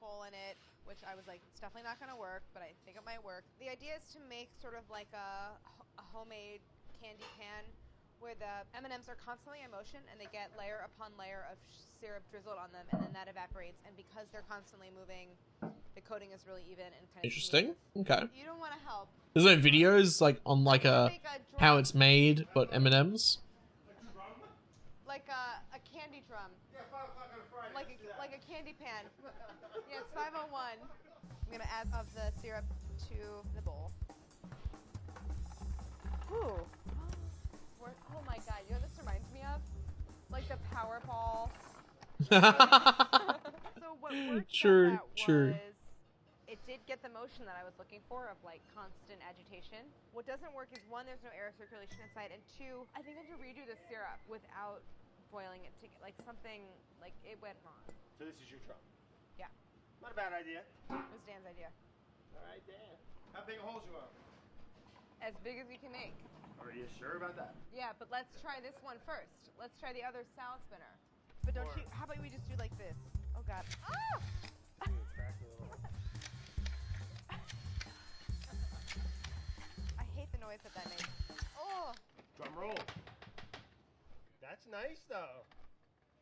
hole in it, which I was like, it's definitely not going to work, but I think it might work. The idea is to make sort of like a homemade candy pan where the M&Ms are constantly in motion and they get layer upon layer of syrup drizzled on them, and then that evaporates. And because they're constantly moving, the coating is really even and kind of Interesting. smooth. Okay. You don't want to help. There's no videos like on like how it's made, but M&Ms. Like a candy drum. Yeah, 5 o'clock on a Friday. Like a candy pan. Yeah, it's 5:01. I'm gonna add of the syrup to the bowl. Ooh. Oh my god, you know what this reminds me of? Like the Powerball. So what worked True, about that true. was it did get the motion that I was looking for of like constant agitation. What doesn't work is one, there's no air circulation inside, and two, I think I have to redo the syrup without boiling it to get like something like it went wrong. So this is your drum? Yeah. Not a bad idea. It was Dan's idea. All right, Dan. How big a holes you want? As big as you can make. Are you sure about that? Yeah, but let's try this one first. Let's try the other salad spinner. But don't you, how about we just do like this? Oh god. Ah! I hate the noise that makes. Oh! Drum roll. That's nice though.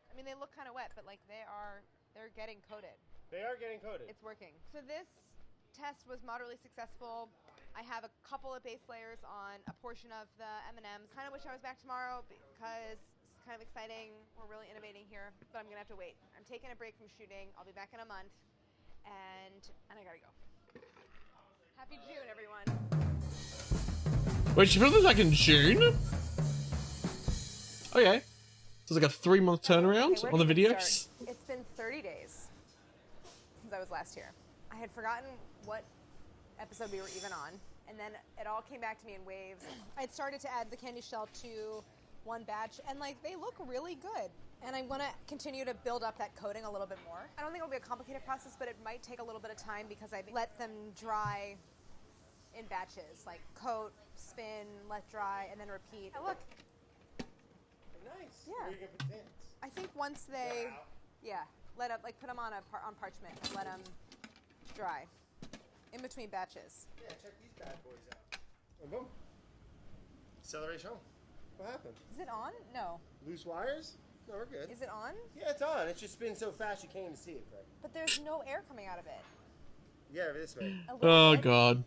I mean, they look kind of wet, but like they're getting coated. They are getting coated. It's working. So this test was moderately successful. I have a couple of base layers on a portion of the M&Ms. Kind of wish I was back tomorrow because it's kind of exciting. We're really innovating here, but I'm gonna have to wait. I'm taking a break from shooting. I'll be back in a month, and I gotta go. Happy June, everyone. Wait, she filmed this like in June? Okay. So it's like a 3-month turnaround Okay, on the where do you videos. start? It's been 30 days since I was last here. I had forgotten what episode we were even on, and then it all came back to me in waves. I'd started to add the candy shell to one batch, and like they look really good. And I want to continue to build up that coating a little bit more. I don't think it'll be a complicated process, but it might take a little bit of time because I let them dry in batches, like coat, spin, let dry, and then repeat. Oh, look. Nice. Yeah. Where are you gonna put Dan's? I think once they, yeah, let up, like put them on on parchment and let them dry in between batches. Yeah, check these bad boys out. And boom. Acceleration. What happened? Is it on? No. Loose wires? No, we're good. Is it on? Yeah, it's on. It just spins so fast you can't even see it, Craig. But there's no air coming out of it. Yeah, this way. A little Oh bit. god.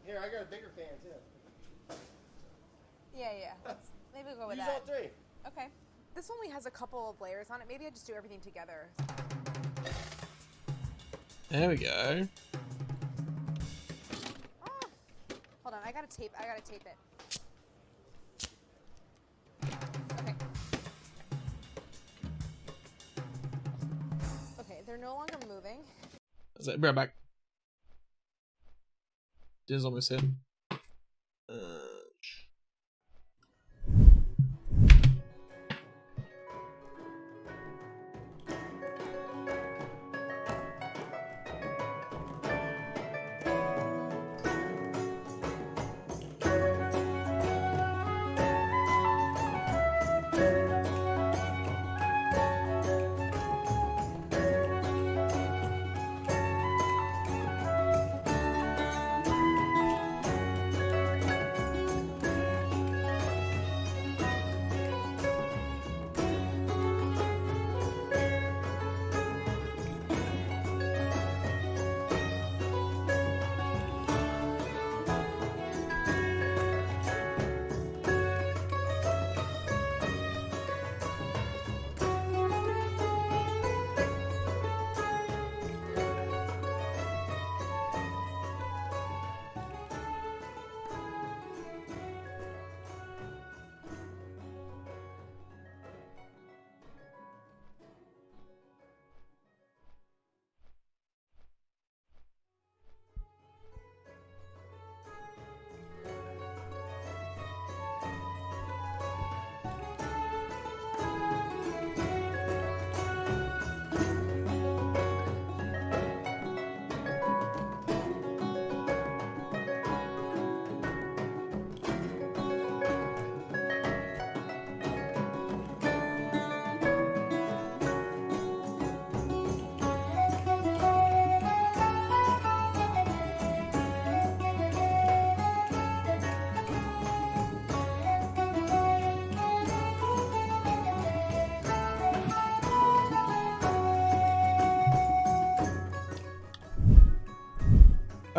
Here, I got a bigger fan too. Yeah, yeah. Maybe we'll go with Use that. all 3. Okay. This only has a couple of layers on it. Maybe I just do everything together. There we go. Ah. Hold on, I gotta tape it. Okay. Okay, they're no longer moving. That's it. Bring it back. Dinner's almost in.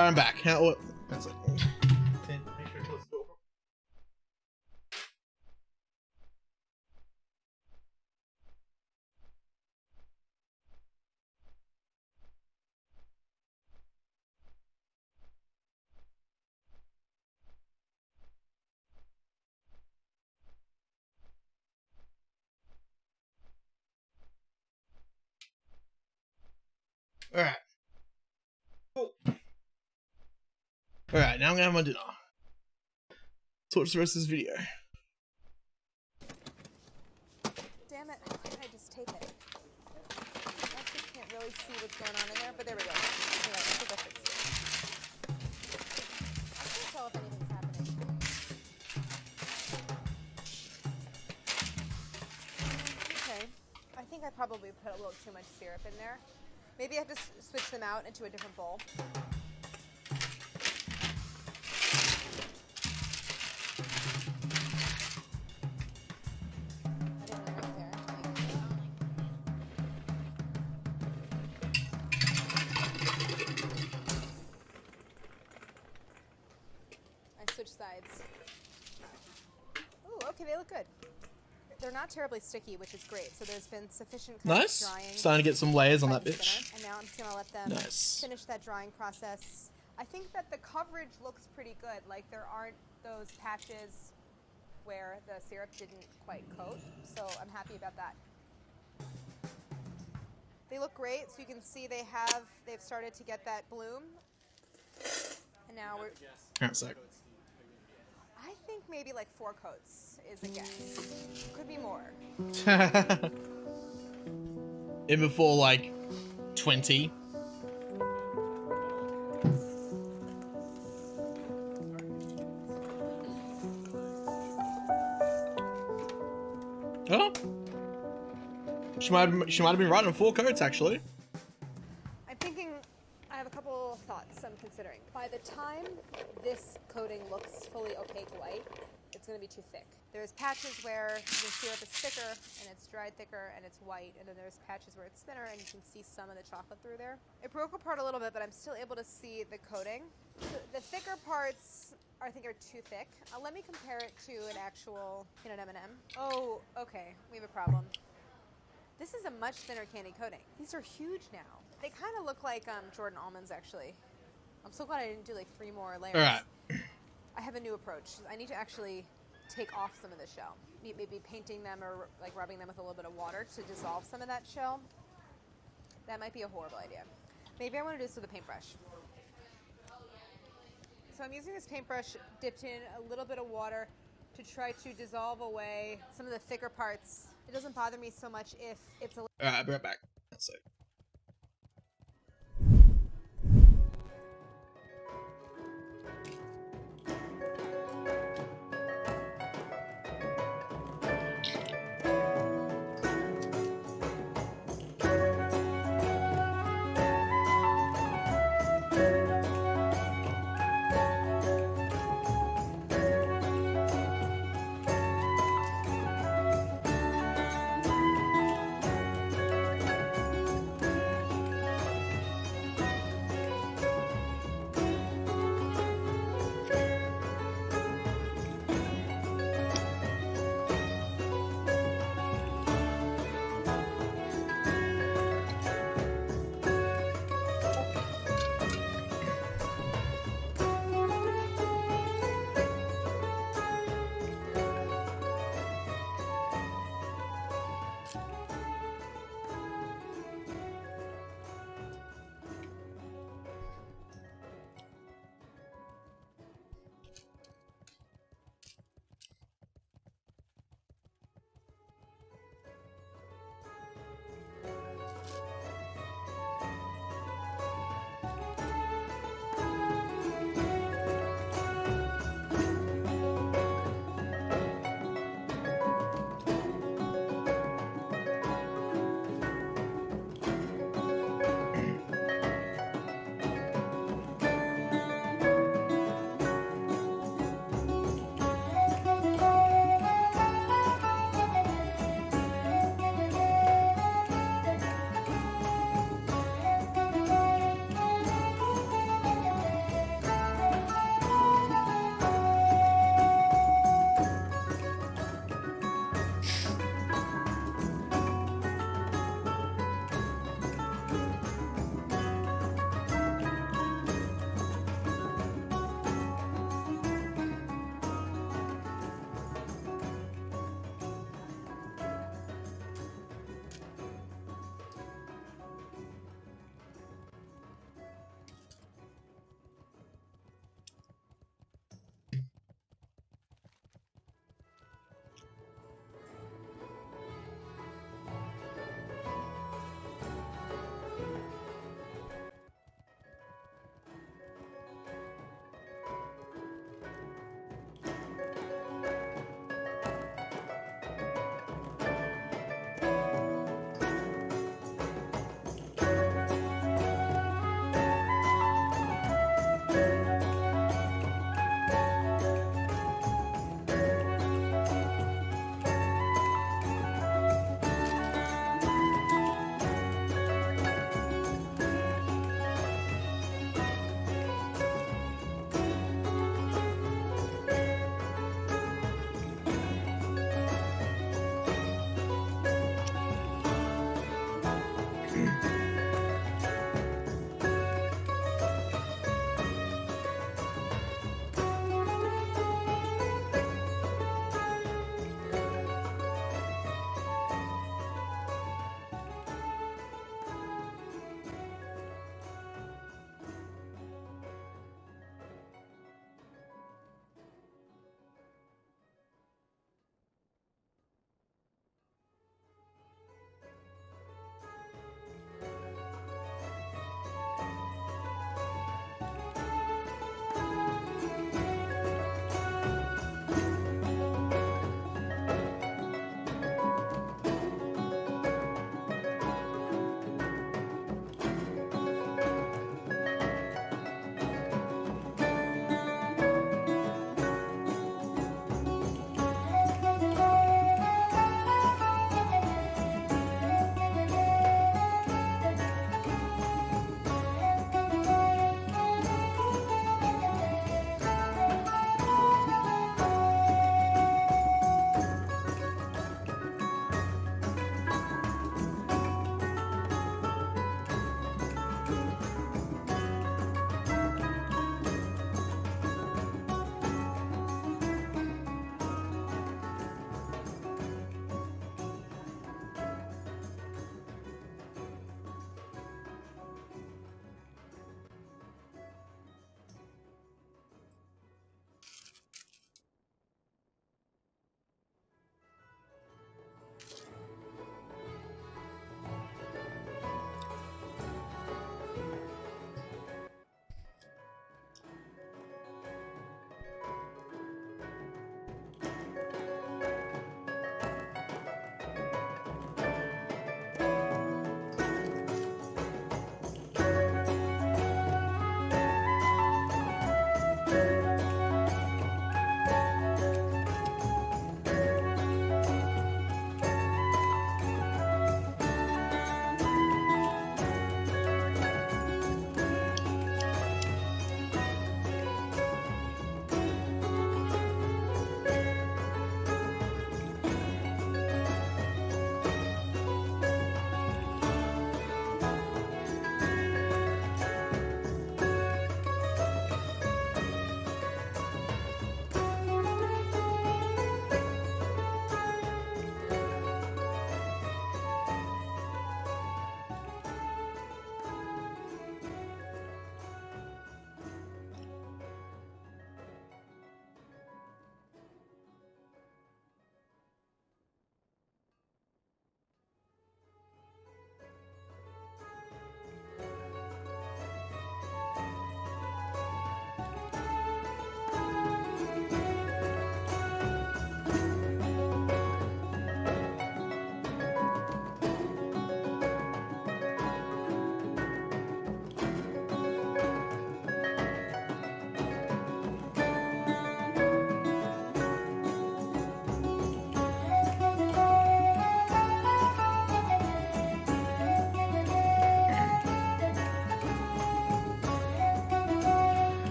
I'm back. How? What? That's it. All right. Cool. All right. Now I'm gonna have my dinner. Let's watch the rest of this video. Damn it! Why did I just tape it? I actually can't really see what's going on in there, but there we go. Anyway, I think I fixed it. I can't tell if anything's happening. Okay, I think I probably put a little too much syrup in there. Maybe I have to switch them out into a different bowl. I didn't know right there. I switched sides. Ooh, okay, they look good. They're not terribly sticky, which is great. So there's been sufficient kind Nice. of drying. Starting to get some layers on by that the bitch. spinner, and now I'm just gonna let them Nice. finish that drying process. I think that the coverage looks pretty good. Like there aren't those patches where the syrup didn't quite coat. So I'm happy about that. They look great. So you can see they've started to get that bloom. And now we're, Alright, so I think maybe like 4 coats is a guess. Could be more. in before like 20. Oh, she might have been right on 4 coats actually. I'm thinking, I have a couple thoughts I'm considering. By the time this coating looks fully opaque white, it's going to be too thick. There's patches where the syrup is thicker and it's dried thicker and it's white, and then there's patches where it's thinner and you can see some of the chocolate through there. It broke apart a little bit, but I'm still able to see the coating. The thicker parts I think are too thick. Let me compare it to an actual peanut M&M. Oh, okay, we have a problem. This is a much thinner candy coating. These are huge now. They kind of look like Jordan almonds, actually. I'm so glad I didn't do like 3 more layers. All right. I have a new approach. I need to actually take off some of the shell. Maybe painting them or like rubbing them with a little bit of water to dissolve some of that shell. That might be a horrible idea. Maybe I want to do this with a paintbrush. So I'm using this paintbrush dipped in a little bit of water to try to dissolve away some of the thicker parts. It doesn't bother me so much if it's a little... All right, I'll be right back. That's it.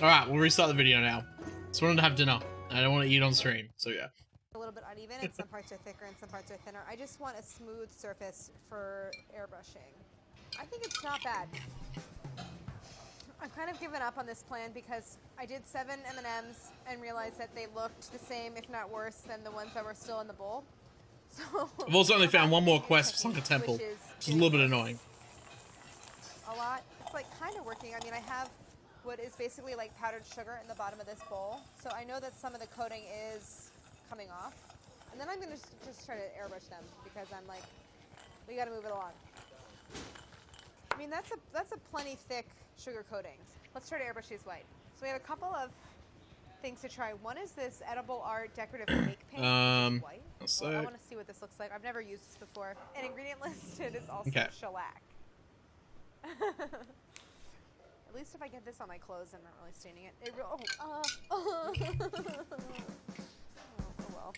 Alright, we'll restart the video now. Just wanted to have dinner. I don't want to eat on stream, so yeah. A little bit uneven, and some parts are thicker and some parts are thinner. I just want a smooth surface for airbrushing. I think it's not bad. I've kind of given up on this plan because I did 7 M&Ms and realized that they looked the same, if not worse, than the ones that were still in the bowl. So I've also only found one more quest for Sunken Temple, which is a little bit annoying. A lot. It's like kind of working. I mean, I have what is basically like powdered sugar in the bottom of this bowl, so I know that some of the coating is coming off. And then I'm going to just try to airbrush them because I'm like, we got to move it along. I mean, that's a plenty thick sugar coating. Let's try to airbrush these white. So we have a couple of things to try. One is this edible art decorative make paint, which is white. Well, I want to see what this looks like. I've never used this before. An ingredient listed is also shellac. At least if I get this on my clothes, I'm not really staining it. Oh well.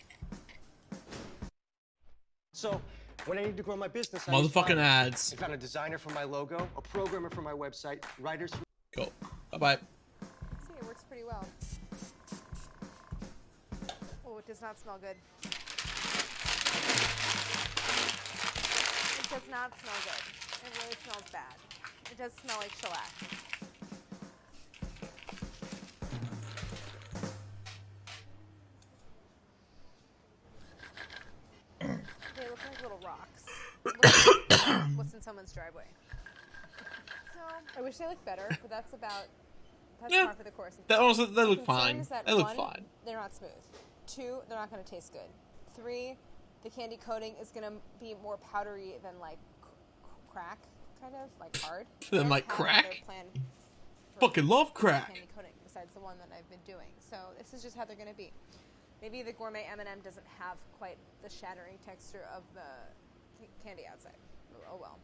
So, when I need to grow my business, Motherfucking ads. I found a designer for my logo, a programmer for my website, writers for... Cool. Bye-bye. See, it works pretty well. Oh, it does not smell good. It does not smell good. It really smells bad. It does smell like shellac. They look like little rocks. What's in someone's driveway. So, I wish they looked better, but that's par for the course. They look fine. They look fine. They're not smooth. 2, they're not going to taste good. 3, the candy coating is going to be more powdery than like crack, kind of like hard. Than like crack? Fucking love crack. Candy coating besides the one that I've been doing. So this is just how they're going to be. Maybe the gourmet M&M doesn't have quite the shattering texture of the candy outside. Oh well.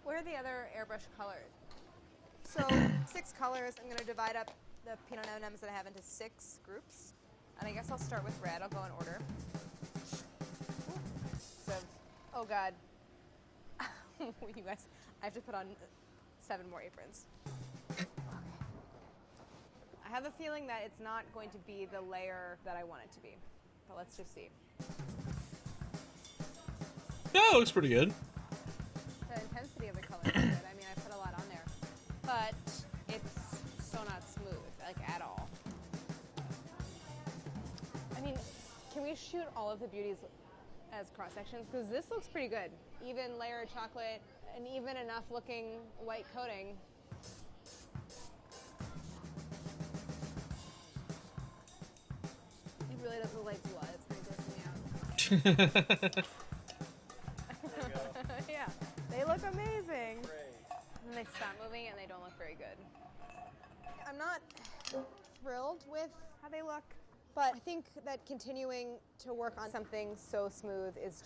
Where are the other airbrush colors? So 6 colors. I'm going to divide up the peanut M&Ms that I have into 6 groups. And I guess I'll start with red. I'll go in order. So, oh god. You guys, I have to put on 7 more aprons. Okay. I have a feeling that it's not going to be the layer that I want it to be. But let's just see. Yeah, it looks pretty good. The intensity of the color is good. I mean, I put a lot on there. But it's so not smooth, like at all. I mean, can we shoot all of the beauties as cross sections? Because this looks pretty good. Even layer of chocolate and even enough looking white coating. It really does look like blood. It's pretty grossing me out. Yeah, they look amazing. And then they stop moving and they don't look very good. I'm not thrilled with how they look, but I think that continuing to work on something so smooth is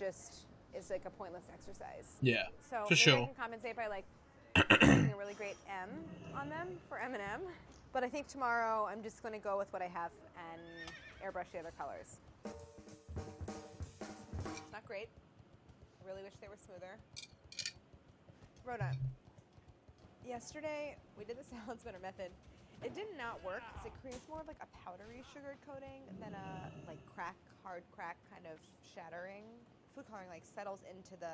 like a pointless exercise. Yeah, so for sure. I can compensate by like putting a really great M on them for M&M, but I think tomorrow I'm just going to go with what I have and airbrush the other colors. It's not great. I really wish they were smoother. Rhoda, yesterday we did the salad spinner method. It did not work because it creates more of like a powdery sugared coating than a like hard crack kind of shattering. Food coloring like settles into the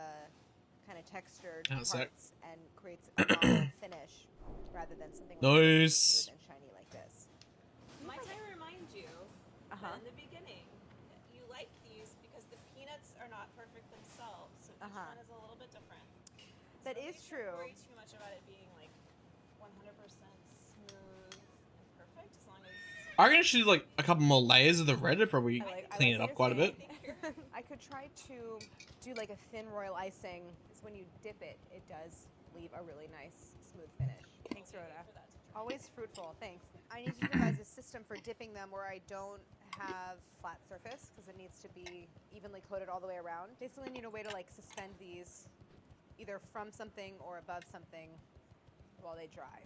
kind of textured parts and creates a novel finish rather than something like smooth and shiny like this. Might I remind you that in the beginning you like these because the peanuts are not perfect themselves, so each one is a little bit different. That is true. Don't worry too much about it being like 100% smooth and perfect as long as... I can actually do like a couple more layers of the red to probably clean it up quite a bit. I could try to do like a thin royal icing, because when you dip it, it does leave a really nice, smooth finish. Thanks, Rhoda. Always fruitful, thanks. I need to devise a system for dipping them where I don't have flat surface, because it needs to be evenly coated all the way around. Basically, I need a way to like suspend these either from something or above something while they dry.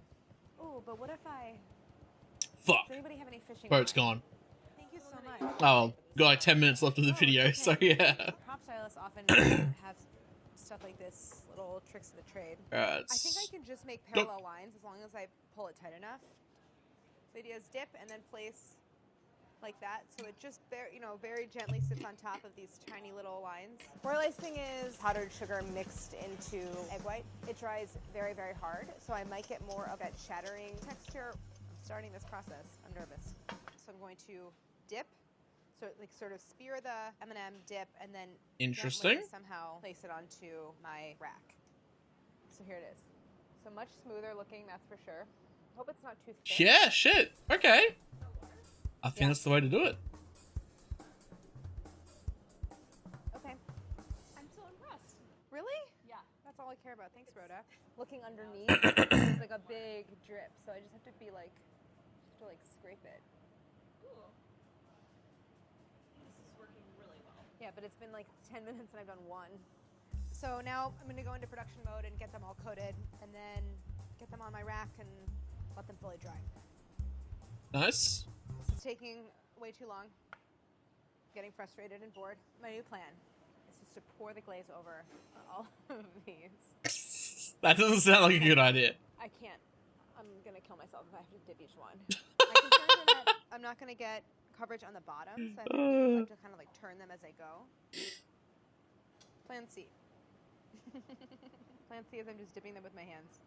Oh, but what if I... Fuck. Does anybody have any fishing Boat's line? gone. Thank Thank you so much. Oh, got like 10 minutes left of the video, so yeah. Prop stylists often have stuff like this, little tricks of the trade. Alright. I think I can just make parallel lines as long as I pull it tight enough. The idea is dip and then place like that, so it just very gently sits on top of these tiny little lines. Royal icing is powdered sugar mixed into egg white. It dries very, very hard, so I might get more of that shattering texture. Starting this process, I'm nervous. So I'm going to dip, so like sort of spear the M&M, dip, and then Interesting. gently somehow place it onto my rack. So here it is. So much smoother looking, that's for sure. Hope it's not too thick. Yeah, shit. Okay. I think that's the way to do it. Okay. I'm so impressed. Really? Yeah. That's all I care about. Thanks, Rhoda. Looking underneath, it's like a big drip, so I just have to be like, scrape it. Ooh. This is working really well. Yeah, but it's been like 10 minutes and I've done one. So now I'm gonna go into production mode and get them all coated, and then get them on my rack and let them fully dry. Nice. This is taking way too long. Getting frustrated and bored. My new plan is just to pour the glaze over all of these. That doesn't sound like a good idea. I can't. I'm gonna kill myself if I have to dip each one. My concern is that I'm not gonna get coverage on the bottom, so I have to kind of like turn them as I go. Plan C. Plan C is I'm just dipping them with my hands.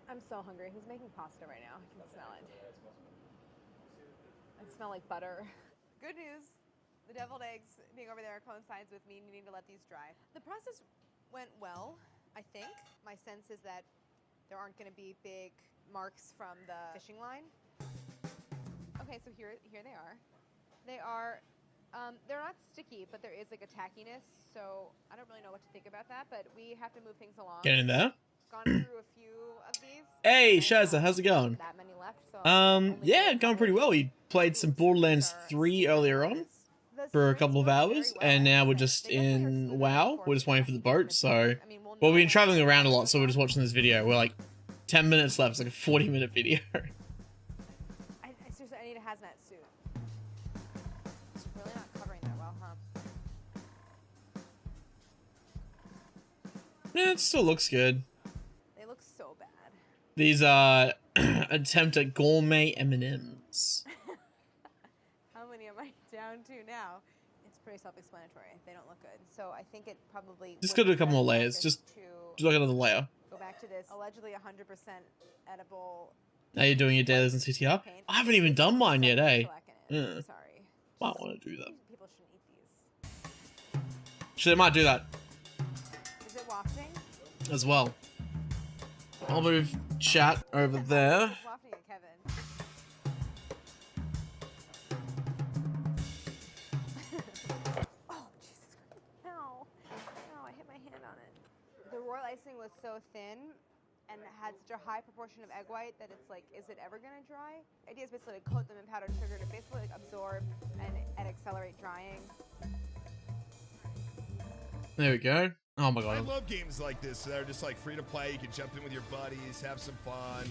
I'm so hungry. Who's making pasta right now? I can smell it. I smell like butter. Good news. The deviled eggs being over there coincides with me needing to let these dry. The process went well, I think. My sense is that there aren't going to be big marks from the fishing line. Okay, so here they are. They're not sticky, but there is like a tackiness, so I don't really know what to think about that, but we have to move things along. Get in there. Gone through a few of these. Hey, Shazza, how's it going? That many left, so Yeah, going pretty well. We played some Borderlands 3 earlier on for a couple of hours, and now we're just in WoW. We're just waiting for the boat, so... Well, we've been traveling around a lot, so we're just watching this video. We're like 10 minutes left. It's like a 40-minute video. Seriously, I need a hazmat suit. It's really not covering that well, huh? Yeah, it still looks good. They look so bad. These are attempt at gourmet M&Ms. How many am I down to now? It's pretty self-explanatory. They don't look good. So I think it probably... Just go to a couple more layers. Just look at another layer. Go back to this allegedly 100% edible... Now you're doing your dailies in CTR? I haven't even done mine yet, eh? Sorry. Might want to do that. People shouldn't eat these. Actually, I might do that Is it wafting? as well. I'll move chat over there. It's wafting at Kevin. Oh, Jesus Christ. Ow. Ow, I hit my hand on it. The royal icing was so thin and had such a high proportion of egg white that it's like, is it ever gonna dry? The idea is basically to coat them in powdered sugar to basically like absorb and accelerate drying. There we go. Oh my I god. love games like this that are just like free to play. You can jump in with your buddies, have some fun.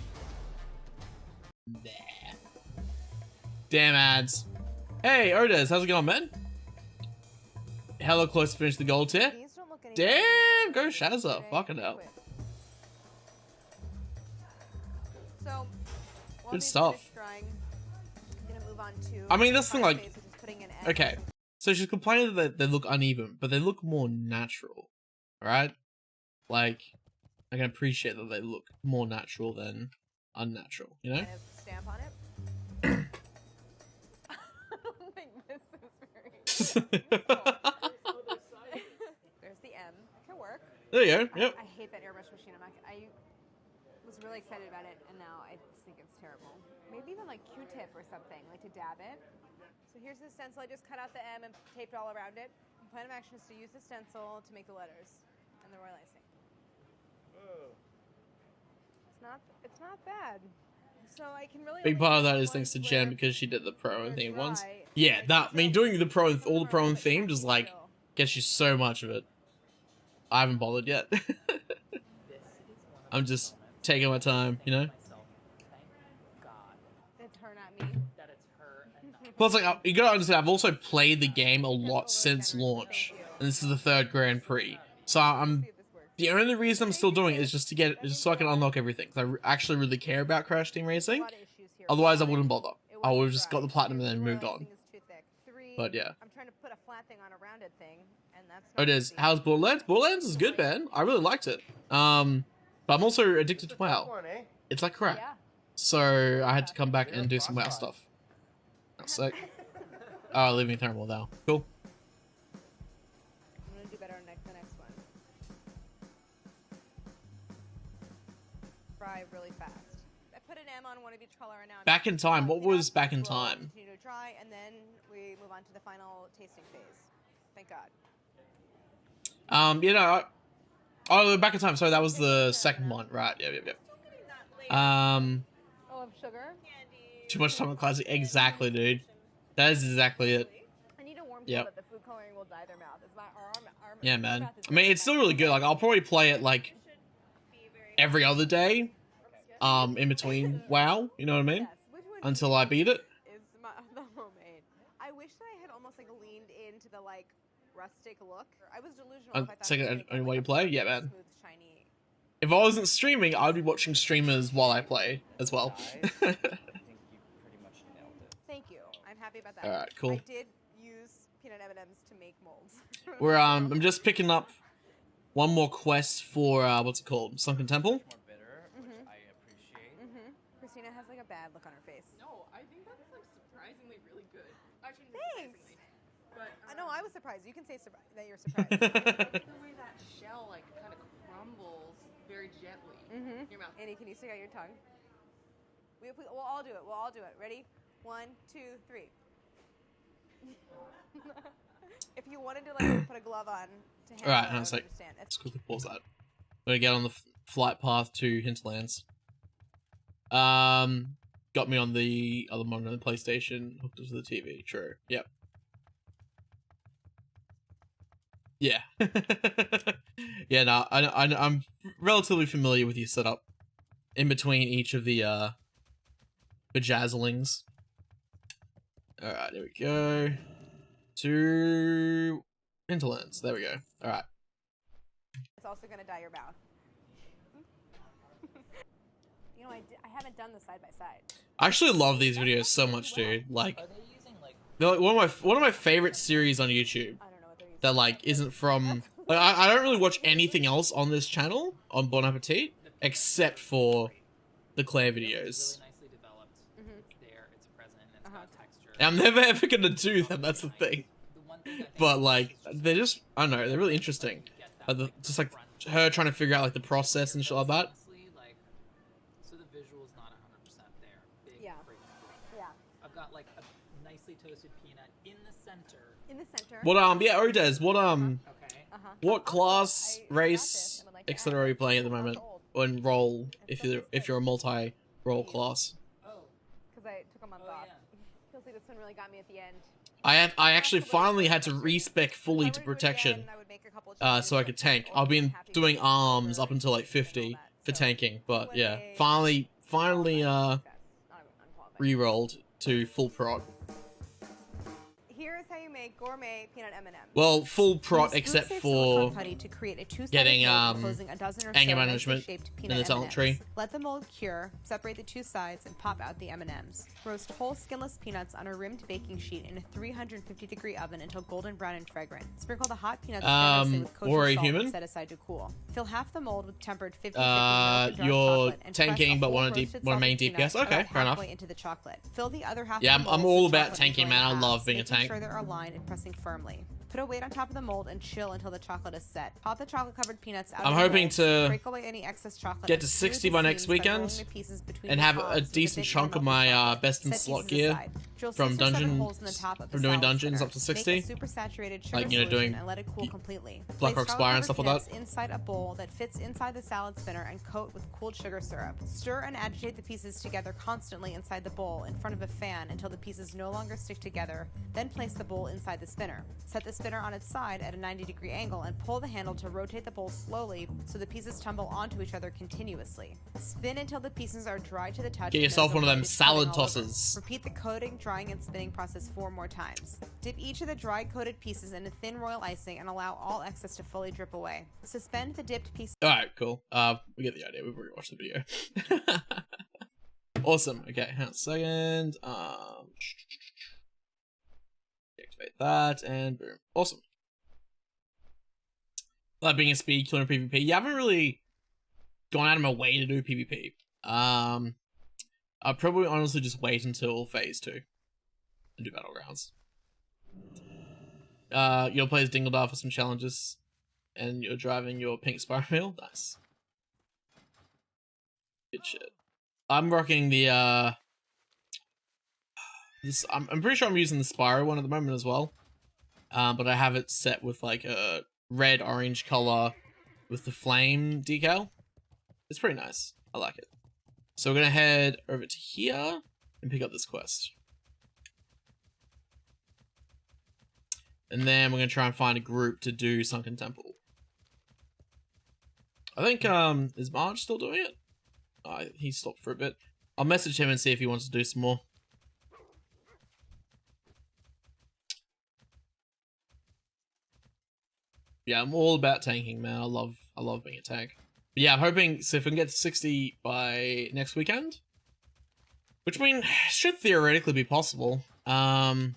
Damn ads. Hey, Odes, how's it going, man? Hella close to finish the gold tier. These don't look any Damn, go better. Shazza. Okay, Fucking hell. quit. So, while Good these stuff. finish drying, I'm gonna move on to I mean, that's the thing, final like- phase, which is putting an egg. Okay. So she's complaining that they look uneven, but they look more natural. Alright? Like, I can appreciate that they look more natural than unnatural, you know? Kind of stamp on it. I don't think this is very There's the M. It can work. There you go. Yep. I hate that airbrush machine. I was really excited about it, and now I just think it's terrible. Maybe even like Q-tip or something, like to dab it. So here's the stencil. I just cut out the M and taped all around it. The plan of action is to use the stencil to make the letters and the royal icing. Oh. It's not bad. So I can really Big only part of use that is ones thanks to where Jen because she did the pro and they're themed ones. dry. Yeah, that, I mean, doing the pro, all the pro and Some are themed is like, still. gets you so much of it. I haven't bothered yet. I'm just taking my time, you know? It's her, not me. Plus, like, you gotta understand, I've also played the game a lot since launch, and this is the 3rd Grand Prix. So the only reason I'm still doing it is just so I can unlock everything. 'Cause I actually really care about Crash Team Racing. Otherwise, I wouldn't bother. I would have just got the platinum and then moved on. But yeah. I'm trying to put a flat thing on a rounded thing, and that's. Oh, it is. How's Borderlands? Borderlands is good, man. I really liked it. But I'm also addicted to WoW. It's like crack. Yeah. So I had to come back and do some WoW stuff. That's sick. Oh, leaving Thermal now. Cool. I'm gonna do better on the next one. Fry really fast. I put an M on one of each color and now. Back in Time. What was Back in Time? Continue to dry, and then we move on to the final tasting phase. Thank God. You know, oh, Back in Time. Sorry, that was the second one, right? Yep. Oh, of sugar. Too much time on classic. Exactly, dude. That is exactly it. I need to warn people that the food coloring will dye their mouth. It's my arm. Yeah, man. I mean, it's still really good. Like, I'll probably play it like every other day, in between WoW. You know what I mean? Until I beat it. Is the homemade. I wish that I had almost like leaned into the like rustic look. I was delusional. While you play, yeah, man. Smooth, shiny. If I wasn't streaming, I'd be watching streamers while I play as well. Thank you. I'm happy about that. All right, cool. I did use peanut M&Ms to make molds. We're I'm just picking up one more quest for what's it called? Sunken Temple. Christina has like a bad look on her face. No, I think that's like surprisingly really good. Actually, Thanks. surprisingly. But No, I was surprised. You can say that you're surprised. the way that shell like kind of crumbles very gently. Your mouth. Annie, can you stick out your tongue? We'll all do it. We'll all do it. Ready? 1, 2, 3. If you wanted to like put a glove on to handle Alright, it, hang on I a sec. would understand. Let's quickly pause that. We're gonna get on the flight path to Hinterlands. Got me on the other monitor on the PlayStation, hooked up to the TV. True. Yep. Yeah. Yeah, no, I'm relatively familiar with your setup in between each of the bejazzlings. Alright, there we go. To Hinterlands. There we go. Alright. It's also gonna dye your mouth. You know, I haven't done the side by side. I actually love these videos so much, dude. Like, they're like one of my favorite series on YouTube. I don't know what they're using. That like isn't from like I don't really watch anything else on this channel on Bon Appetit except for the Claire videos. Nicely developed. It's there, it's present, it's got texture. And I'm never ever gonna do them. That's the thing. But like they're just I don't know they're really interesting. Just like her trying to figure out like the process and shit like that. So the visual's not 100% there. Big, Yeah. Yeah. I've got like a nicely toasted peanut in the center. In the center. What yeah, Odez, what Okay. what class, race, etc. are you playing at the moment? Or in role if you're a multi-role class. Oh. Because I took a month off. Yeah. Feels like this one really got me at the end. I actually finally had to respec fully to protection, so I could tank. I've been doing arms up until like 50 for tanking, but yeah, finally re-rolled to full prot. Here's how you make gourmet peanut M&Ms. Well, full prot except for getting anger management in the talent tree. Let the mold cure, separate the two sides, and pop out the M&Ms. Roast whole skinless peanuts on a rimmed baking sheet in a 350-degree oven until golden brown and fragrant. Sprinkle the hot peanuts with kosher or a salt human? and set aside to cool. Fill half the mold with tempered 50-50 milk and dark you're chocolate and tanking press a but whole want a roasted main salted DPS. peanut Okay, about fair enough. halfway into the chocolate. Fill the other half Yeah, of the I'm mold all with about chocolate tanking, and man. I join love being a making tank. sure they're aligned and pressing firmly. Put a weight on top of the mold and chill until the chocolate is set. Pop the chocolate-covered peanuts out I'm of the hoping mold, to break away any excess chocolate, get to and smooth 60 the by next seams by rolling weekend the pieces between and the have cobs a with decent bit chunk of melted my chocolate. best in Set slot pieces gear aside. Drill from 6 or 7 dungeon holes in the top of the from doing salad dungeons spinner. up to 60. Make a super saturated sugar Like, you know, solution doing and let it cool completely. Blackrock Place Spire and stuff like that. peanuts inside a bowl that fits inside the salad spinner and coat with cooled sugar syrup. Stir and agitate the pieces together constantly inside the bowl in front of a fan until the pieces no longer stick together. Then place the bowl inside the spinner. Set the spinner on its side at a 90-degree angle and pull the handle to rotate the bowl slowly so the pieces tumble onto each other continuously. Spin until the pieces are dry to the touch. Get yourself one of them salad tossers. Repeat the coating, drying, and spinning process 4 more times. Dip each of the dry coated pieces into thin royal icing and allow all excess to fully drip away. Suspend the dipped piece. Alright, cool. We get the idea. We've already watched the video. Awesome. Okay, hang on a second. Deactivate that, and boom. Awesome. That being a speed killer in PvP. Yeah, I haven't really gone out of my way to do PvP. I'll probably honestly just wait until phase 2 and do battlegrounds. You'll play as Dingledar for some challenges, and you're driving your pink Spyro Mill. Nice. Good shit. I'm rocking the I'm pretty sure I'm using the Spyro one at the moment as well. But I have it set with like a red orange color with the flame decal. It's pretty nice. I like it. So we're gonna head over to here and pick up this quest. And then we're gonna try and find a group to do Sunken Temple. I think is Marge still doing it? He stopped for a bit. I'll message him and see if he wants to do some more. Yeah, I'm all about tanking, man. I love being a tank. But yeah, I'm hoping, so if we can get to 60 by next weekend, which I mean should theoretically be possible. And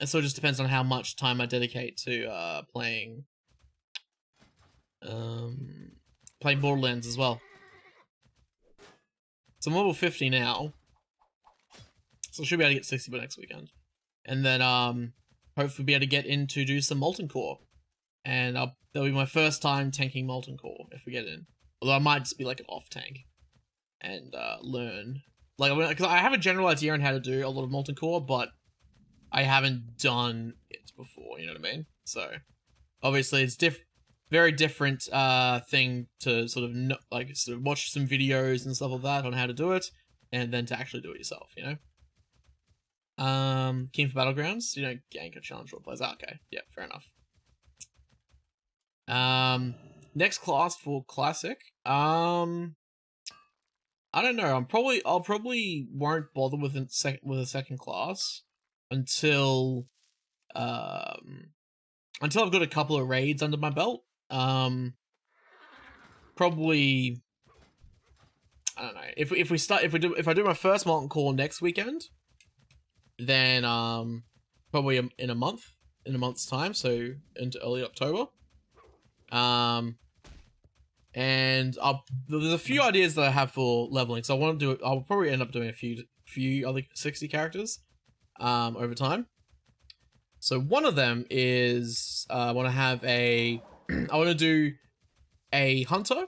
so it just depends on how much time I dedicate to playing Borderlands as well. So I'm level 50 now, so I should be able to get 60 by next weekend, and then hopefully be able to get in to do some Molten Core, and that'll be my first time tanking Molten Core if we get in. Although I might just be like an off tank and learn, like, because I have a general idea on how to do a lot of Molten Core, but I haven't done it before. You know what I mean? So obviously it's very different thing to sort of watch some videos and stuff like that on how to do it, and then to actually do it yourself, you know? Keen for Battlegrounds? You don't gank a challenge role players. Okay, yeah, fair enough. Next class for Classic. I don't know. I'll probably won't bother with a second class until I've got a couple of raids under my belt. Probably, I don't know, if I do my first Molten Core next weekend, then probably in a month's time, so into early October. And there's a few ideas that I have for leveling, so I'll probably end up doing a few other 60 characters over time. So one of them is I want to do a hunter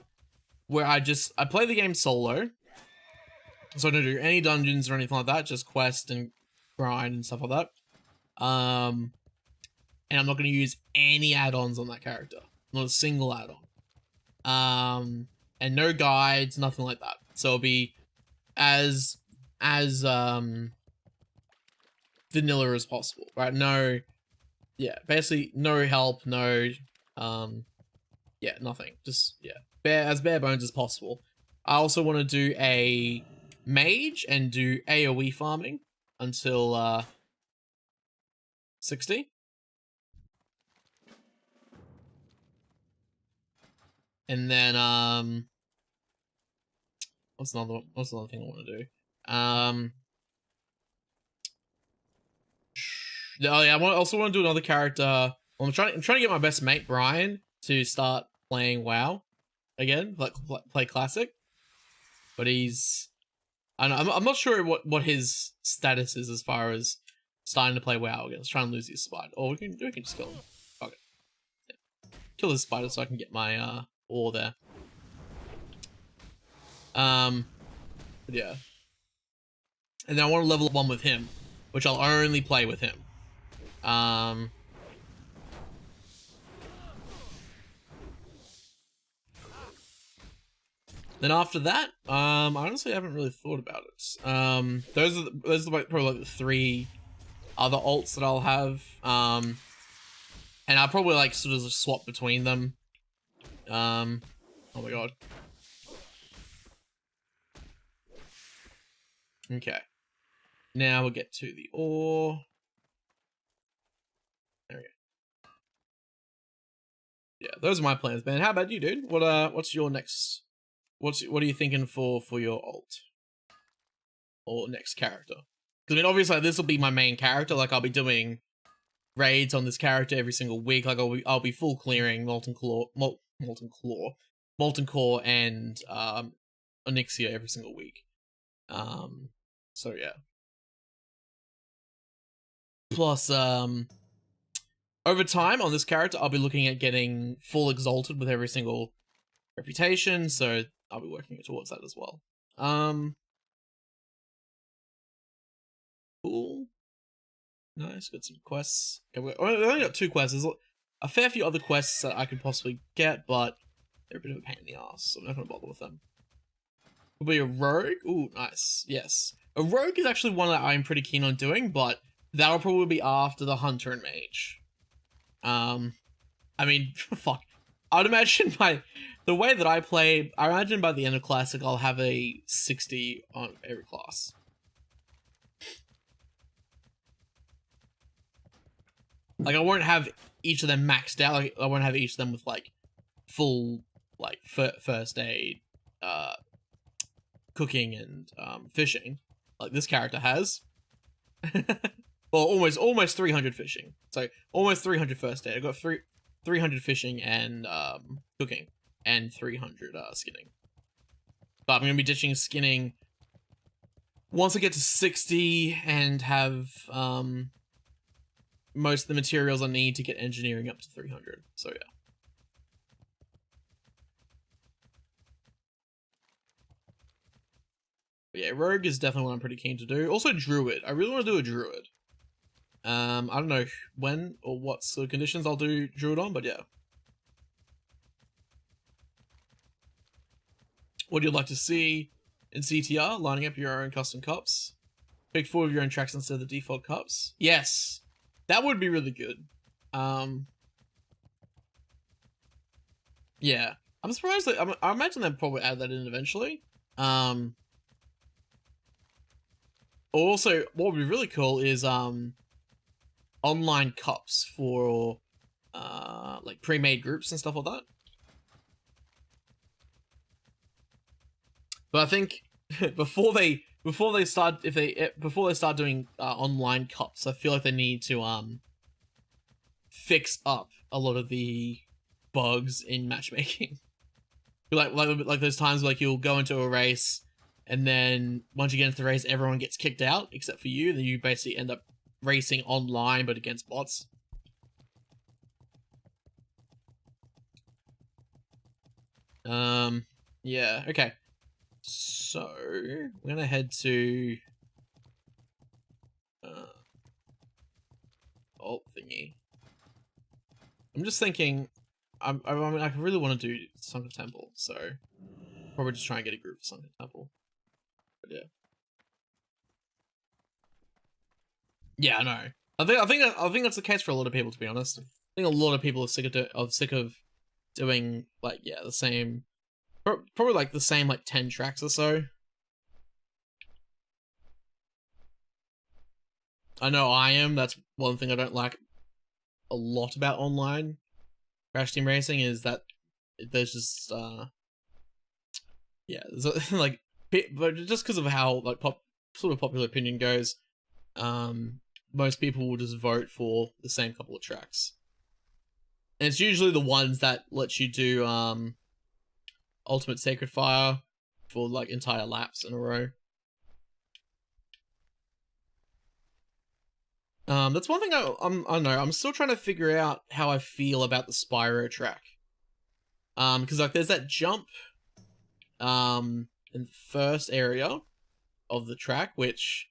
where I play the game solo. So I don't do any dungeons or anything like that, just quest and grind and stuff like that. And I'm not going to use any add-ons on that character. Not a single add-on. And no guides, nothing like that. So it'll be as vanilla as possible, right? Basically no help, no nothing. Just as bare bones as possible. I also want to do a mage and do AoE farming until 60. And then what's another thing I want to do? I also want to do another character. I'm trying to get my best mate Brian to start playing WoW again, like play Classic. But I'm not sure what his status is as far as starting to play WoW again. Let's try and lose his spider. Or we can just kill him. Fuck it. Yeah. Kill this spider so I can get my ore there. But yeah. And then I want to level up one with him, which I'll only play with him. Then after that, I honestly haven't really thought about it. Those are probably like the 3 other alts that I'll have. And I'll probably like sort of swap between them. Oh my god. Okay. Now we'll get to the ore. There we go. Yeah, those are my plans, man. How about you, dude? What's your next? What are you thinking for your alt or next character? Because I mean, obviously, this will be my main character. Like, I'll be doing raids on this character every single week. Like, I'll be full clearing Molten Core, and Onyxia every single week. So yeah. Plus, over time on this character, I'll be looking at getting full exalted with every single reputation, so I'll be working towards that as well. Cool. Nice, got some quests. Okay, we only got 2 quests. There's a fair few other quests that I could possibly get, but they're a bit of a pain in the ass, so I'm not going to bother with them. Will be a rogue? Ooh, nice. Yes. A rogue is actually one that I'm pretty keen on doing, but that'll probably be after the hunter and mage. I mean, fuck. I'd imagine the way that I play, I imagine by the end of Classic, I'll have a 60 on every class. Like, I won't have each of them maxed out. Like, I won't have each of them with, like, full, like, first aid, cooking, and, fishing. Like this character has. Well, almost 300 fishing. So, almost 300 first aid. I've got 300 fishing and, cooking. And 300, skinning. But I'm going to be ditching skinning once I get to 60 and have, most of the materials I need to get engineering up to 300. So, yeah. But yeah, Rogue is definitely what I'm pretty keen to do. Also, Druid. I really want to do a Druid. I don't know when or what sort of conditions I'll do Druid on, but yeah. What do you like to see in CTR? Lining up your own custom cups. Pick 4 of your own tracks instead of the default cups. Yes. That would be really good. Yeah. I'm surprised that I imagine they'll probably add that in eventually. Also, what would be really cool is online cups for like pre-made groups and stuff like that. But I think before they start doing online cups, I feel like they need to fix up a lot of the bugs in matchmaking. like those times like you'll go into a race and then once you get into the race everyone gets kicked out except for you, then you basically end up racing online but against bots. Yeah, okay. So, we're gonna head to alt thingy. I'm just thinking, I mean, I really want to do Sunken Temple, so probably just try and get a group for Sunken Temple. But yeah. Yeah, I know. I think that's the case for a lot of people, to be honest. I think a lot of people are sick of doing like the same. Probably like the same like 10 tracks or so. I know I am. That's one thing I don't like a lot about online Crash Team Racing is that there's just there's like but just because of how like sort of popular opinion goes, most people will just vote for the same couple of tracks. And it's usually the ones that let you do Ultimate Sacred Fire for like entire laps in a row. That's one thing I don't know. I'm still trying to figure out how I feel about the Spyro track. Because like there's that jump, in the first area of the track, which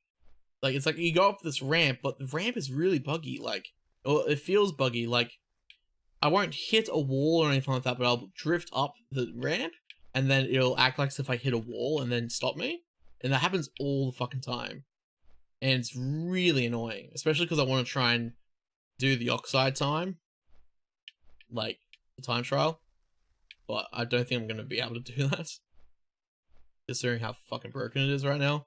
Like, it's like you go up this ramp, but the ramp is really buggy. Like, or it feels buggy. Like, I won't hit a wall or anything like that, but I'll drift up the ramp, and then it'll act like as if I hit a wall and then stop me. And that happens all the fucking time. And it's really annoying, especially because I want to try and do the Oxide time, like the time trial, but I don't think I'm going to be able to do that, considering how fucking broken it is right now.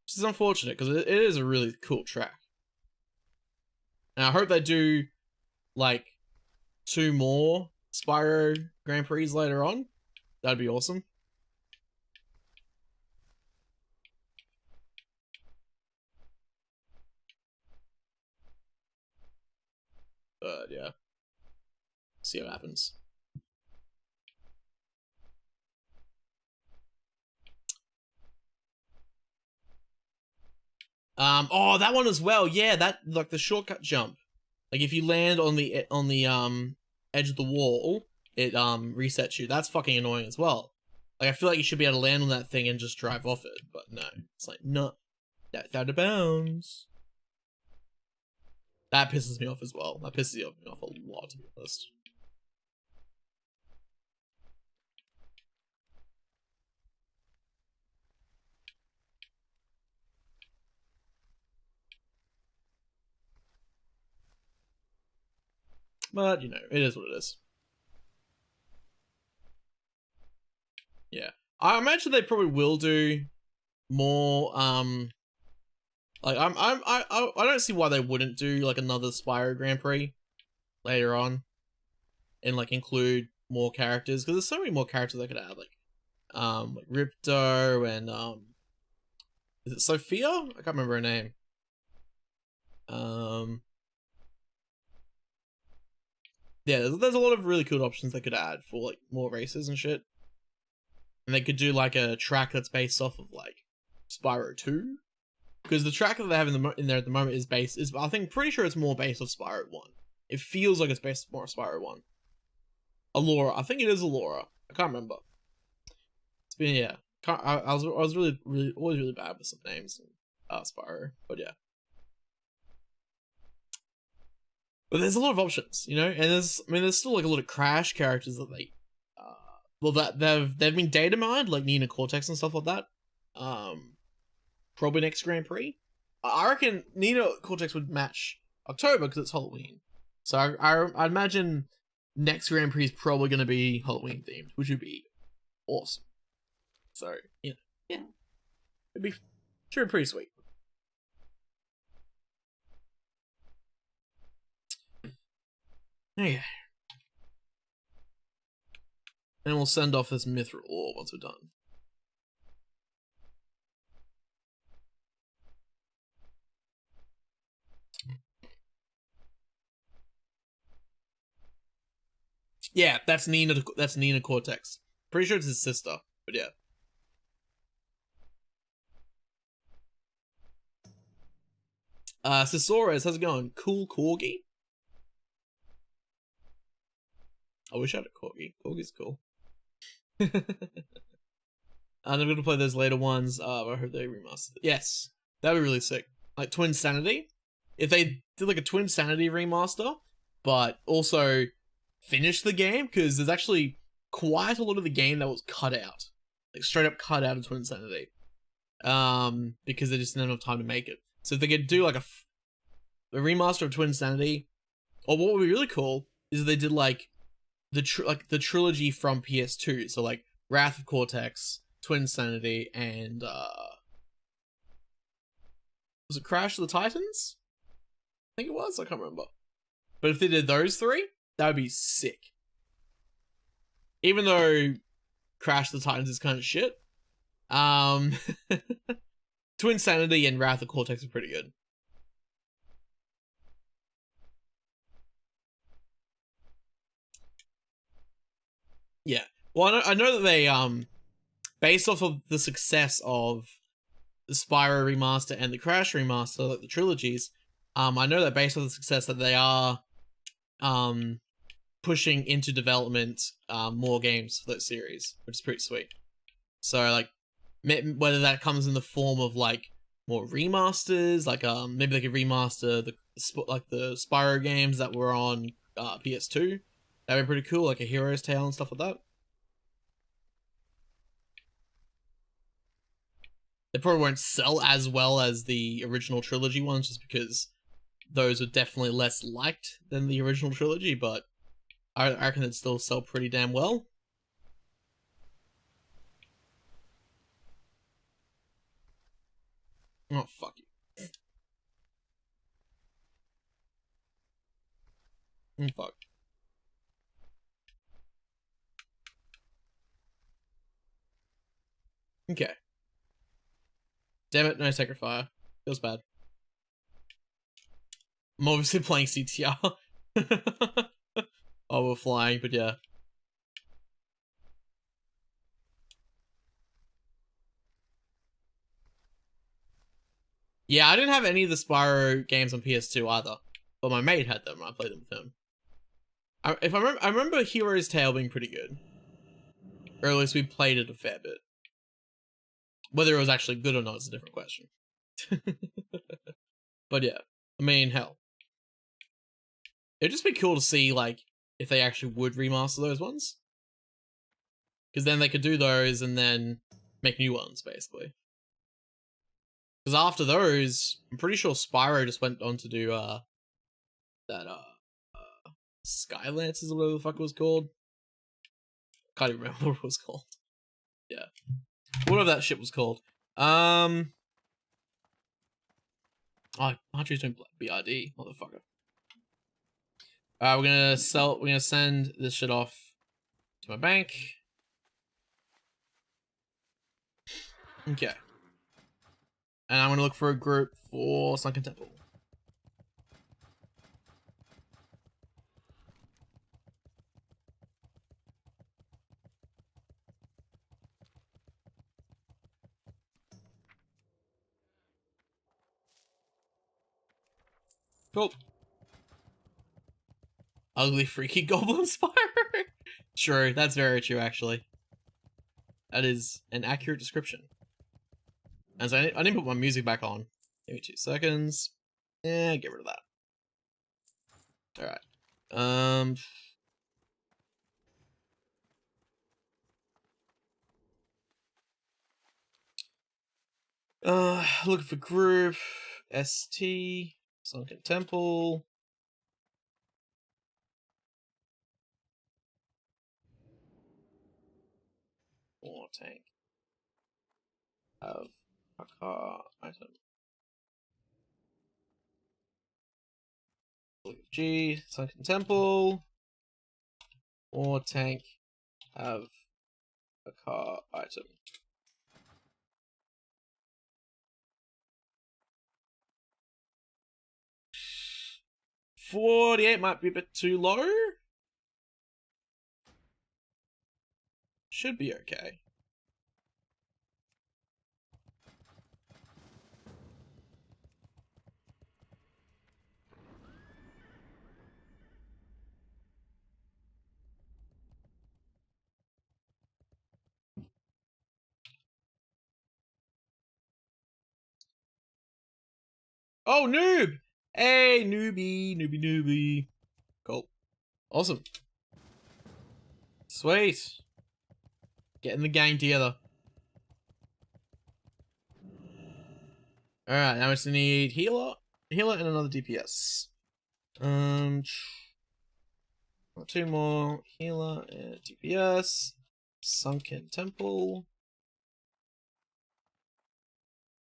Which is unfortunate, because it is a really cool track. And I hope they do, like, 2 more Spyro Grand Prix later on. That'd be awesome. But, yeah. See what happens. Oh, that one as well. Yeah, that, like, the shortcut jump. Like, if you land on the edge of the wall, it resets you. That's fucking annoying as well. Like, I feel like you should be able to land on that thing and just drive off it, but no. It's like, no. That's out of bounds. That pisses me off as well. That pisses me off a lot, to be honest. But, you know, it is what it is. Yeah. I imagine they probably will do more, like, I don't see why they wouldn't do, like, another Spyro Grand Prix later on. And, like, include more characters. Because there's so many more characters I could add. Like Ripto and, is it Sophia? I can't remember her name. Yeah, there's a lot of really cool options they could add for, like, more races and shit. And they could do, like, a track that's based off of, like, Spyro 2. Because the track that they have in there at the moment is I think, pretty sure it's more based off Spyro 1. It feels like it's based more on Spyro 1. Allura. I think it is Allura. I can't remember. It's been, yeah. I was really, always really bad with some names in Spyro. But yeah. But there's a lot of options, you know? And there's still, like, a lot of Crash characters that they, well, that they've been data mined, like Nina Cortex and stuff like that. Probably next Grand Prix. I reckon Nina Cortex would match October because it's Halloween. So I imagine next Grand Prix is probably going to be Halloween themed, which would be awesome. So, yeah. It'd be sure pretty sweet. Okay. And we'll send off this Mithril ore once we're done. Yeah, that's Nina Cortex. Pretty sure it's his sister, but yeah. Sisores, how's it going? Cool Corgi? I wish I had a Corgi. Corgi's cool. And I'm gonna play those later ones. I hope they remastered it. Yes, that'd be really sick. Like Twin Sanity. If they did like a Twin Sanity remaster, but also finish the game, because there's actually quite a lot of the game that was cut out. Like straight up cut out of Twin Sanity. Because they just didn't have time to make it. So if they could do like a remaster of Twin Sanity, or what would be really cool is if they did like the trilogy from PS2. So like Wrath of Cortex, Twin Sanity, and was it Crash of the Titans? I think it was. I can't remember. But if they did those 3, that would be sick. Even though Crash of the Titans is kind of shit, Twin Sanity and Wrath of Cortex are pretty good. Yeah. Well, I know that they, based off of the success of the Spyro remaster and the Crash remaster, like the trilogies, I know that based on the success that they are, pushing into development, more games for that series, which is pretty sweet. So like, whether that comes in the form of like more remasters, like maybe they could remaster the Spyro games that were on PS2. That'd be pretty cool, like a Hero's Tale and stuff like that. They probably won't sell as well as the original trilogy ones, just because those were definitely less liked than the original trilogy, but I reckon it'd still sell pretty damn well. Oh, fuck you. Fuck. Okay. Damn it, no Sacred Fire. Feels bad. I'm obviously playing CTR. Oh, we're flying, but yeah. Yeah, I didn't have any of the Spyro games on PS2 either, but my mate had them and I played them with him. I remember Hero's Tale being pretty good. Or at least we played it a fair bit. Whether it was actually good or not is a different question. But yeah, I mean, hell. It'd just be cool to see, like, if they actually would remaster those ones. Because then they could do those and then make new ones, basically. Because after those, I'm pretty sure Spyro just went on to do, Skylances or whatever the fuck it was called. Can't even remember what it was called. Yeah. Whatever that shit was called. Oh, Archer's doing BRD, motherfucker. We're gonna send this shit off to my bank. Okay. And I'm gonna look for a group for Sunken Temple. Cool. Ugly freaky goblin Spyro. True, that's very true actually. That is an accurate description. And so I didn't put my music back on. Give me 2 seconds. Yeah, get rid of that. Alright. Looking for group. ST. Sunken Temple. War tank. Have a car item. G. Sunken Temple. War tank. Have a car item. $48 might be a bit too low. Should be okay. Oh, noob! Hey, newbie. Cool. Awesome. Sweet. Getting the gang together. Alright, now we just need healer and another DPS. 2 more healer and DPS. Sunken Temple.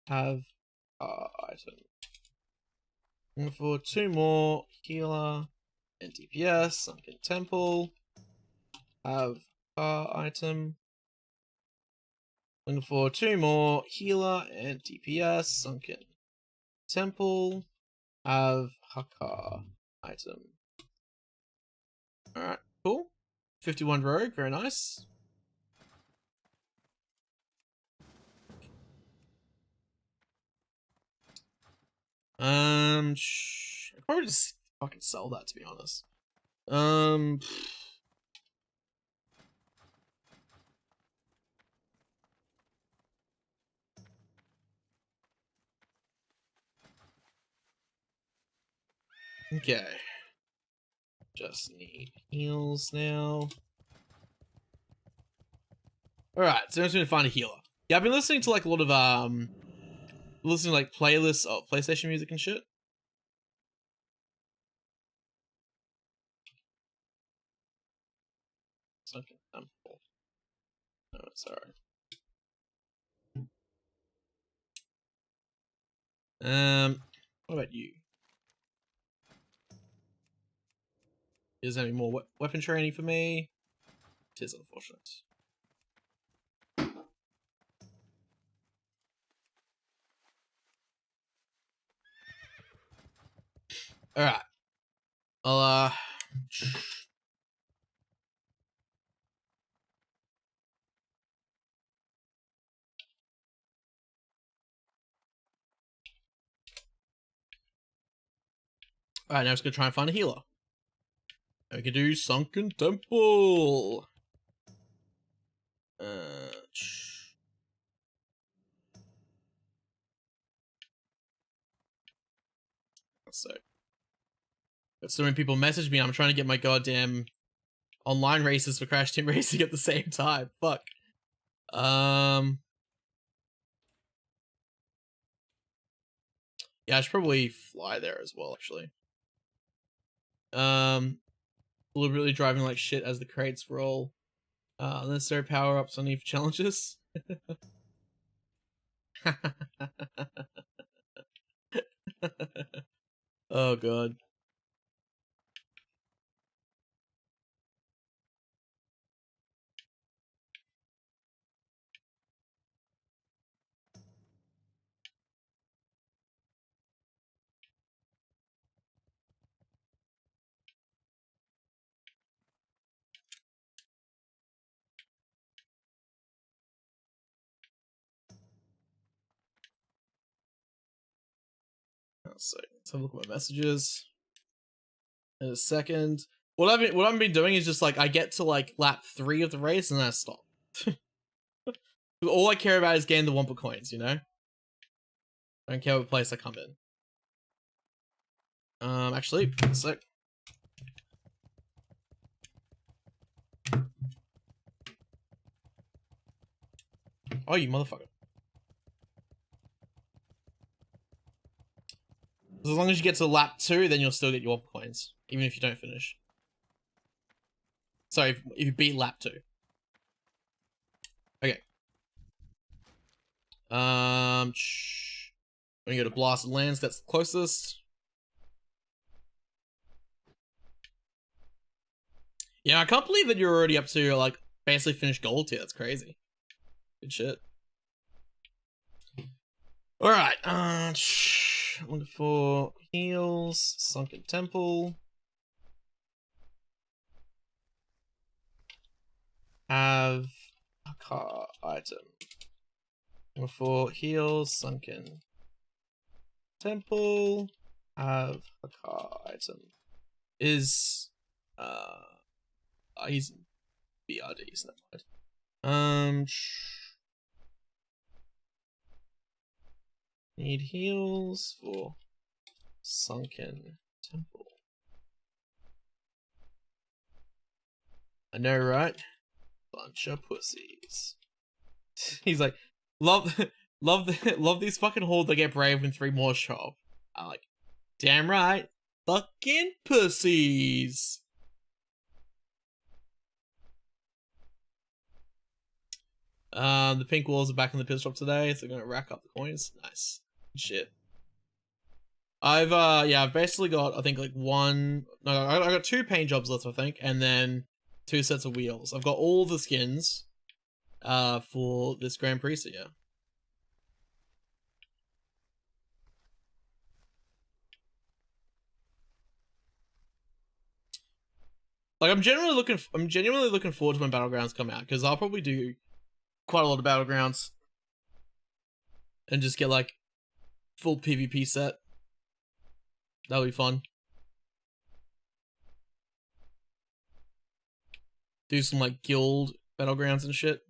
Have item. And for 2 more healer and DPS. Sunken Temple. Have item. Looking for 2 more healer and DPS. Sunken Temple. Have Hakar item. Alright, cool. 51 rogue, very nice. I'd probably just fucking sell that, to be honest. Okay. Just need heals now. Alright, so I'm just gonna find a healer. Yeah, I've been listening to like a lot of listening to like playlists of PlayStation music and shit. Okay, I'm full. No, it's alright. What about you? Is there any more weapon training for me? It is unfortunate. Alright. I'll, Alright, now I'm just gonna try and find a healer. We can do Sunken Temple. So, got so many people message me. I'm trying to get my goddamn online races for Crash Team Racing at the same time. Fuck. Yeah, I should probably fly there as well, actually. Deliberately driving like shit as the crates roll. Unnecessary power-ups on need for challenges. Oh god. Let's have a look at my messages. In a second. What I've been doing is just like I get to like lap 3 of the race and then I stop. All I care about is getting the Wumpa coins, you know? I don't care what place I come in. Actually, so oh, you motherfucker. As long as you get to lap 2, then you'll still get your Wumpa coins, even if you don't finish. Sorry, if you beat lap 2. Okay. We're gonna go to Blasted Lands, that's the closest. Yeah, I can't believe that you're already up to, like, basically finished gold tier. That's crazy. Good shit. Alright, looking for heals, Sunken Temple. Have a car item. Looking for heals, Sunken Temple. Have a car item. Is, he's BRD, so never mind. Need heals for Sunken Temple. I know, right? Bunch of pussies. He's like, love these fucking hordes that get brave when 3 more show up. I'm like, damn right. Fucking pussies. The pink walls are back in the pit shop today, so they're gonna rack up the coins. Nice. Shit. I've basically got, I think, like I got 2 paint jobs left, I think, and then 2 sets of wheels. I've got all the skins for this Grand Prix, so yeah. Like, I'm genuinely looking forward to when Battlegrounds come out, because I'll probably do quite a lot of Battlegrounds and just get like full PvP set. That'll be fun. Do some like guild Battlegrounds and shit.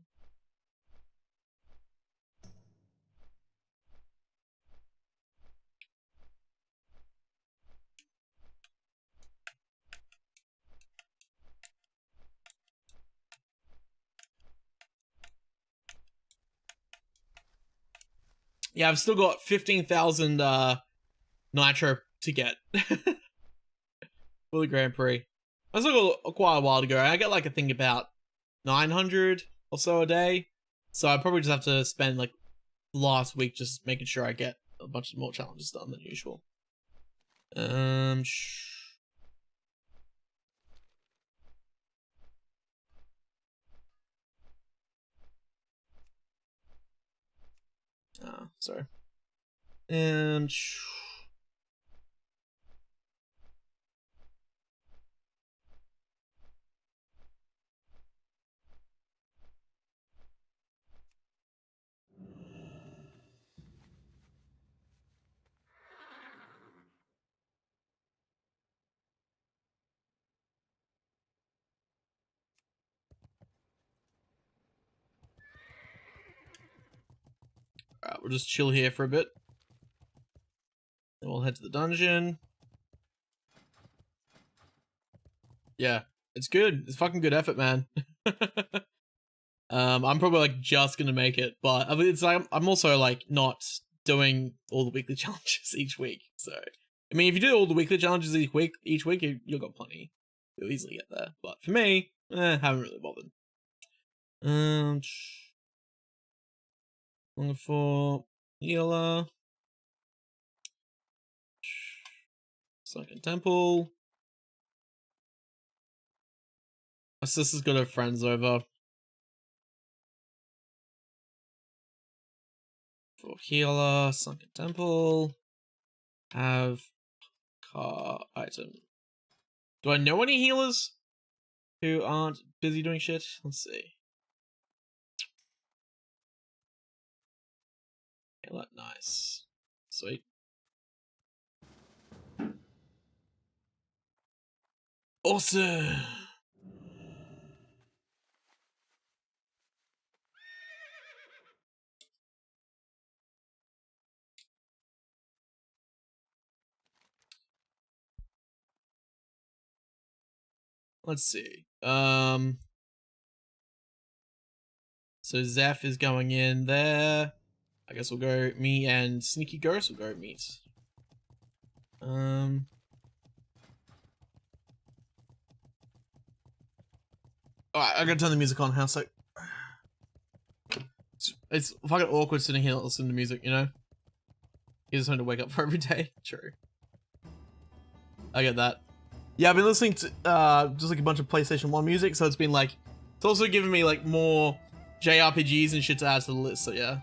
Yeah, I've still got 15,000 nitro to get for the Grand Prix. I still got quite a while to go. I get like I think about 900 or so a day. So I probably just have to spend like last week just making sure I get a bunch more challenges done than usual. Sorry. And alright, we'll just chill here for a bit. Then we'll head to the dungeon. Yeah, it's good. It's fucking good effort, man. I'm probably like just gonna make it, but I mean, it's like I'm also like not doing all the weekly challenges each week. So I mean, if you do all the weekly challenges each week, you've got plenty. You'll easily get there. But for me, haven't really bothered. Looking for healer, Sunken Temple. My sister's got her friends over. For healer, Sunken Temple. Have car item. Do I know any healers who aren't busy doing shit? Let's see. Healer, nice. Sweet. Awesome. Let's see. So Zeph is going in there. I guess we'll go me and Sneaky Ghost will go meet. Alright, I gotta turn the music on. How so? It's fucking awkward sitting here listening to music, you know? You just want to wake up for every day. True. I get that. Yeah, I've been listening to just like a bunch of PlayStation 1 music, so it's been like, it's also giving me like more JRPGs and shit to add to the list, so yeah.